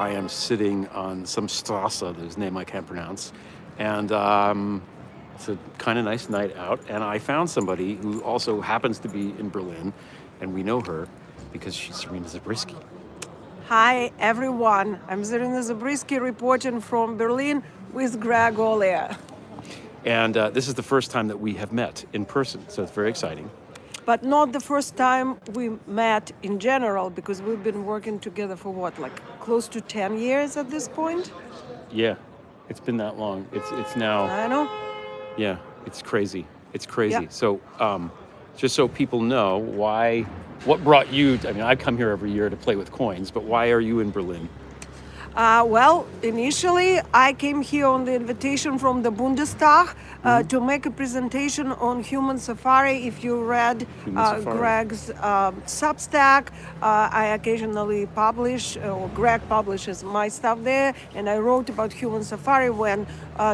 I am sitting on some Strasse, whose name I can't pronounce, and it's a kind of nice night out. And I found somebody who also happens to be in Berlin, and we know her because she's Zarina Zabrisky. Hi, everyone. I'm Zarina Zabrisky reporting from Berlin with Greg Olear. And this is the first time that we have met in person, so it's very exciting. But not the first time we met in general, because we've been working together for close to 10 years at this point? Yeah, it's been that long. It's now. I know. Yeah, it's crazy. It's crazy. Yeah. So, just so people know what brought you? I mean, I come here every year to play with coins, but why are you in Berlin? Well, initially, I came here on the invitation from the Bundestag to make a presentation on human safari. If you read Greg's Substack, I occasionally publish, or Greg publishes my stuff there, and I wrote about human safari when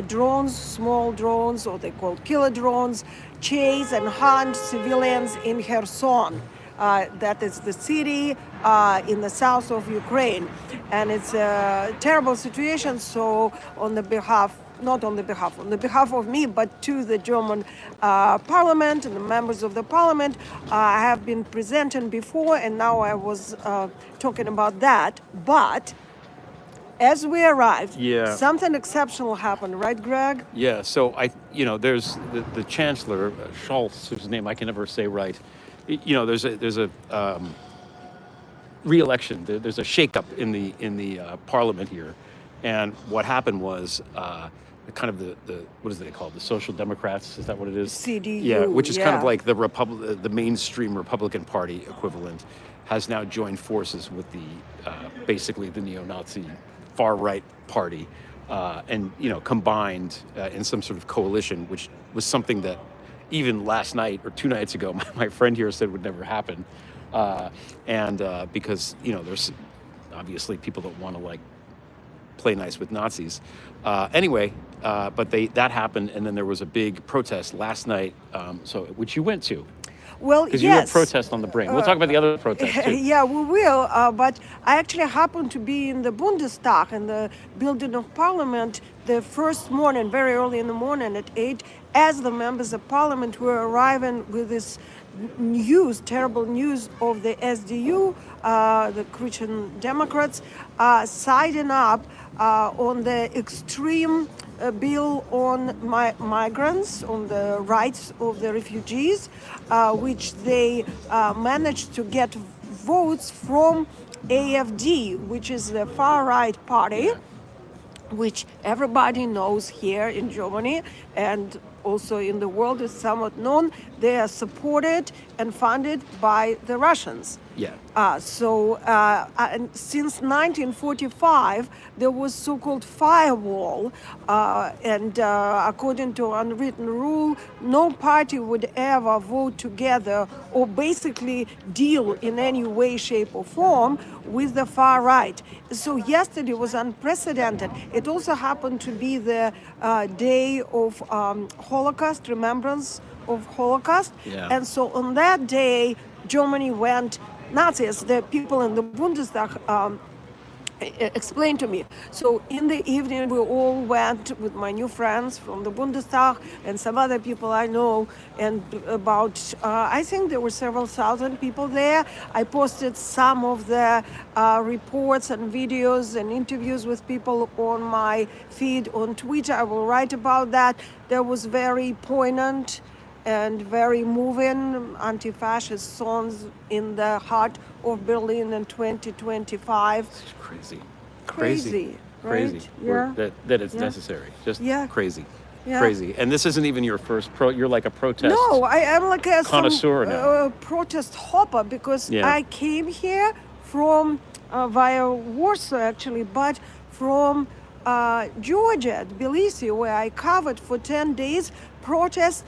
drones, small drones, or they call killer drones, chase and hunt civilians in Kherson. That is the city in the south of Ukraine. And it's a terrible situation. So on the behalf of me, but to the German parliament and the members of the parliament, I have been presenting before, and now I was talking about that. But as we arrived, something exceptional happened, right, Greg? Yeah, so there's the Chancellor, Scholz, whose name I can never say right. There's a re-election. There's a shakeup in the parliament here, and what happened was kind of the what is it called? The Social Democrats? Is that what it is? CDU. Yeah, which is kind of like the mainstream Republican Party equivalent, has now joined forces with the basically the neo-Nazi far-right party, and combined in some sort of coalition, which was something that even last night or 2 nights ago, my friend here said would never happen, and because there's obviously people that want to play nice with Nazis. Anyway, but that happened, and then there was a big protest last night, which you went to. Well, because yes. you had protest on the brain. We'll talk about the other protests too. Yeah, we will. But I actually happened to be in the Bundestag, in the building of Parliament, the first morning, very early in the morning at 8, as the members of Parliament were arriving with this terrible news of the SDU, the Christian Democrats, siding up on the extreme bill on migrants, on the rights of the refugees, which they managed to get votes from AfD, which is the far-right party, which everybody knows here in Germany and also in the world is somewhat known. They are supported and funded by the Russians. Yeah. And since 1945, there was so-called firewall, and according to unwritten rule, no party would ever vote together or basically deal in any way, shape, or form with the far right. So yesterday was unprecedented. It also happened to be the day of Holocaust, remembrance of Holocaust. Yeah. And so on that day, Germany went Nazis, the people in the Bundestag explained to me. So in the evening, we all went with my new friends from the Bundestag and some other people I know, and about, I think there were several thousand people there. I posted some of the reports and videos and interviews with people on my feed on Twitter. I will write about that. That was very poignant and very moving anti-fascist songs in the heart of Berlin in 2025. It's crazy. Crazy. Crazy. Yeah. That it's necessary. Just crazy. Yeah. Crazy. And this isn't even your first you're like a protest. No, I am like a connoisseur now. Protest hopper, because I came here from via Warsaw actually, but from Georgia, Tbilisi, where I covered for 10 days protests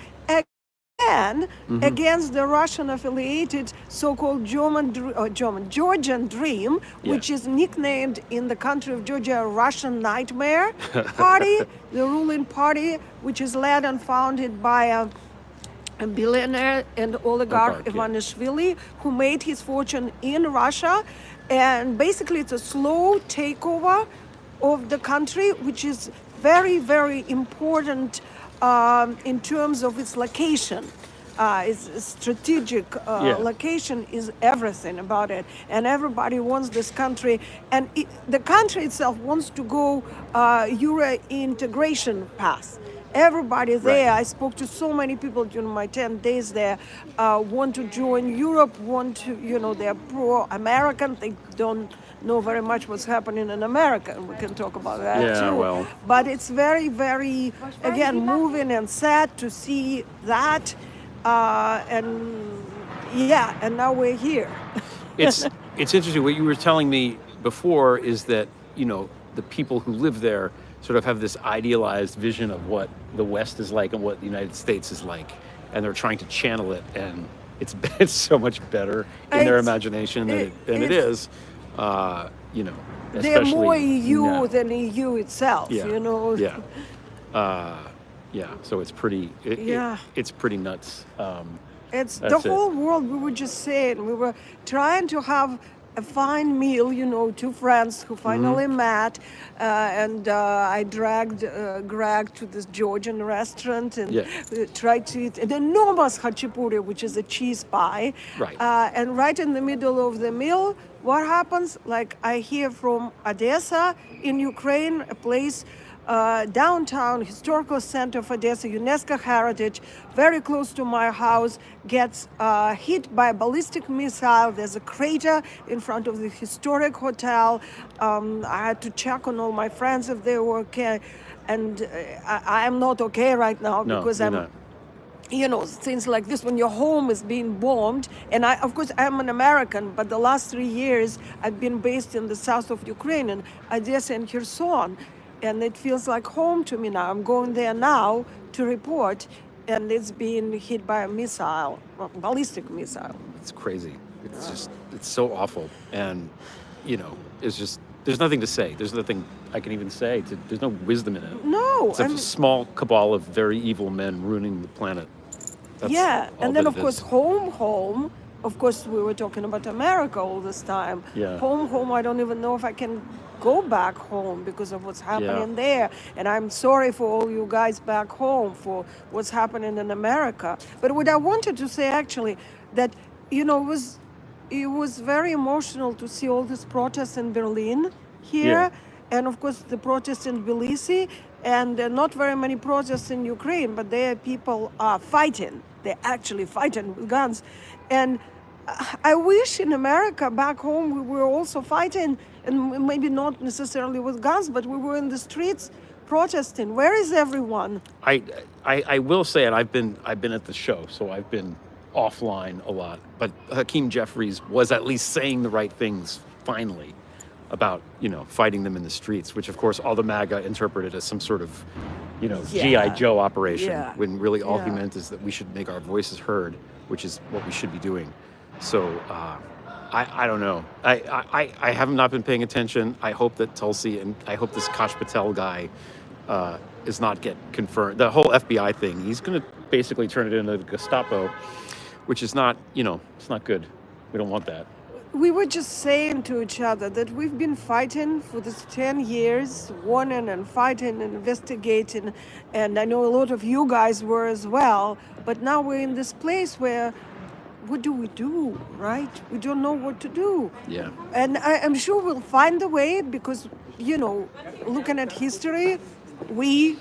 against the Russian-affiliated so-called Georgian Dream, which is nicknamed in the country of Georgia Russian Nightmare Party, the ruling party, which is led and founded by a billionaire and oligarch Ivanishvili, who made his fortune in Russia. And basically, it's a slow takeover of the country, which is very, very important in terms of its location. Its strategic location is everything about it, and everybody wants this country, and the country itself wants to go Euro integration path. Everybody there, I spoke to so many people during my 10 days there, want to join Europe, want to, they're pro-American. They don't know very much what's happening in America, and we can talk about that too. Well. But it's very, very, again, moving and sad to see that. And now we're here. It's interesting. What you were telling me before is that, the people who live there sort of have this idealized vision of what the West is like and what the United States is like, and they're trying to channel it, and it's so much better in their imagination than it is. They're more EU than EU itself. So it's pretty. It's pretty nuts. It's the whole world. We were just saying, we were trying to have a fine meal, two friends who finally met, and I dragged Greg to this Georgian restaurant and tried to eat an enormous khachapuri, which is a cheese pie. And right in the middle of the meal, what happens? Like, I hear from Odesa in Ukraine, a place downtown historical center of Odesa, UNESCO heritage, very close to my house, gets hit by a ballistic missile. There's a crater in front of the historic hotel. I had to check on all my friends if they were okay, and I am not okay right now because I'm not. Things like this, when your home is being bombed, and of course, I'm an American, but the last 3 years I've been based in the south of Ukraine, in Odesa and Kherson, and it feels like home to me now. I'm going there now to report, and it's being hit by a missile, ballistic missile. It's crazy. It's so awful, and it's just, there's nothing to say. There's nothing I can even say. There's no wisdom in it. No, it's a small cabal of very evil men ruining the planet. That's and then of course home. Of course, we were talking about America all this time. Home. I don't even know if I can go back home because of what's happening there. And I'm sorry for all you guys back home for what's happening in America. But what I wanted to say actually, that it was very emotional to see all these protests in Berlin here, and of course the protests in Tbilisi, and not very many protests in Ukraine, but there people are fighting. They're actually fighting with guns. And I wish in America, back home, we were also fighting, and maybe not necessarily with guns, but we were in the streets protesting. Where is everyone? I will say, and I've been at the show, so I've been offline a lot, but Hakeem Jeffries was at least saying the right things finally about fighting them in the streets, which of course all the MAGA interpreted as some sort of G.I. Joe operation, when really all he meant is that we should make our voices heard, which is what we should be doing. So I don't know. I have not been paying attention. I hope that Tulsi, and I hope this Kash Patel guy is not get confirmed. The whole FBI thing, he's going to basically turn it into the Gestapo, which is not, it's not good. We don't want that. We were just saying to each other that we've been fighting for this 10 years, warning and fighting and investigating, and I know a lot of you guys were as well, but now we're in this place where, what do we do, right? We don't know what to do. Yeah. And I'm sure we'll find a way because, looking at history, we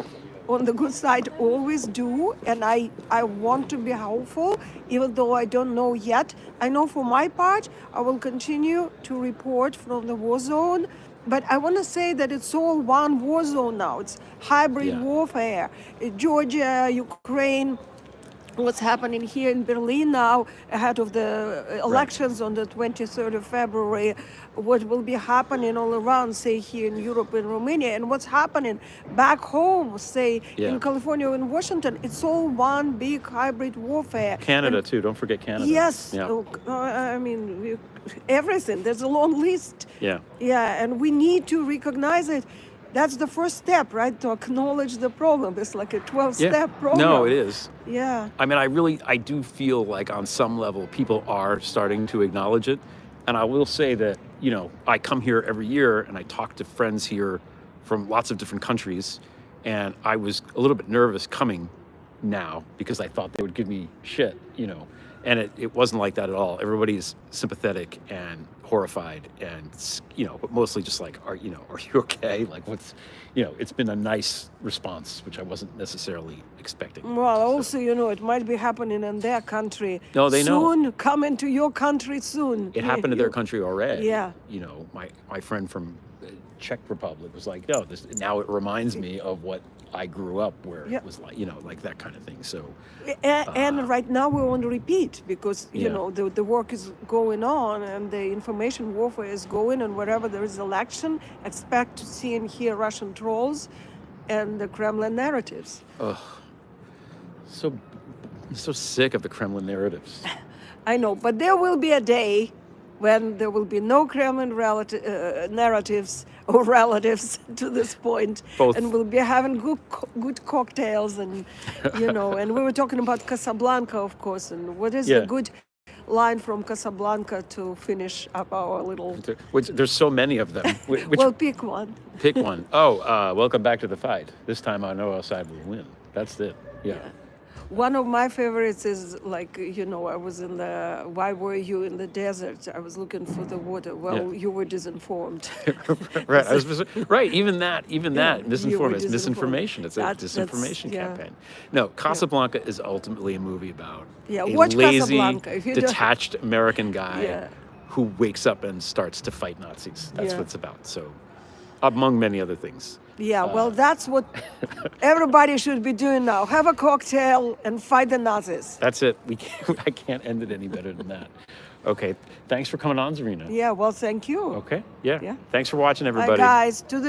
on the good side always do, and I want to be hopeful, even though I don't know yet. I know for my part, I will continue to report from the war zone, but I want to say that it's all one war zone now. It's hybrid warfare. Georgia, Ukraine, what's happening here in Berlin now, ahead of the elections on the 23rd of February, what will be happening all around, say, here in Europe and Romania, and what's happening back home, say, in California and Washington. It's all one big hybrid warfare. Canada, too. Don't forget Canada. Yes. I mean, everything. There's a long list. Yeah, and we need to recognize it. that's the first step, right? To acknowledge the problem. It's like a 12-step program. No, it is. Yeah. I mean, I do feel like on some level people are starting to acknowledge it. And I will say that, I come here every year and I talk to friends here from lots of different countries. And I was a little bit nervous coming now because I thought they would give me shit, And it wasn't like that at all. Everybody's sympathetic and horrified and, but mostly just like, are you okay? Like it's been a nice response, which I wasn't necessarily expecting. Well, also, it might be happening in their country. No, they know. Soon, come into your country soon. It happened to their country already. Yeah. My friend from the Czech Republic was like, no, now it reminds me of what I grew up where it was like, like that kind of thing. So, and right now we're on repeat because, the work is going on and the information warfare is going, and wherever there is election, expect to see and hear Russian trolls and the Kremlin narratives. Ugh. So sick of the Kremlin narratives. I know, but there will be a day when there will be no Kremlin narratives or relatives to this point. Both. And we'll be having good cocktails and, and we were talking about Casablanca, of course, and what is the good line from Casablanca to finish up our little... There's so many of them. Well, pick one. Pick one. Oh, welcome back to the fight. This time I know our side will win. That's it. Yeah. One of my favorites is like, I was why were you in the desert? I was looking for the water. Well, you were disinformed. Right. Right. Even that, misinformed. It's misinformation. It's a disinformation campaign. No, Casablanca is ultimately a movie about a watch lazy, Casablanca. detached American guy who wakes up and starts to fight Nazis. That's what it's about. So, among many other things. Yeah, well, that's what everybody should be doing now. Have a cocktail and fight the Nazis. That's it. I can't end it any better than that. Okay. Thanks for coming on, Zarina. Yeah, well, thank you. Okay. Yeah. Thanks for watching, everybody. Bye, guys. To the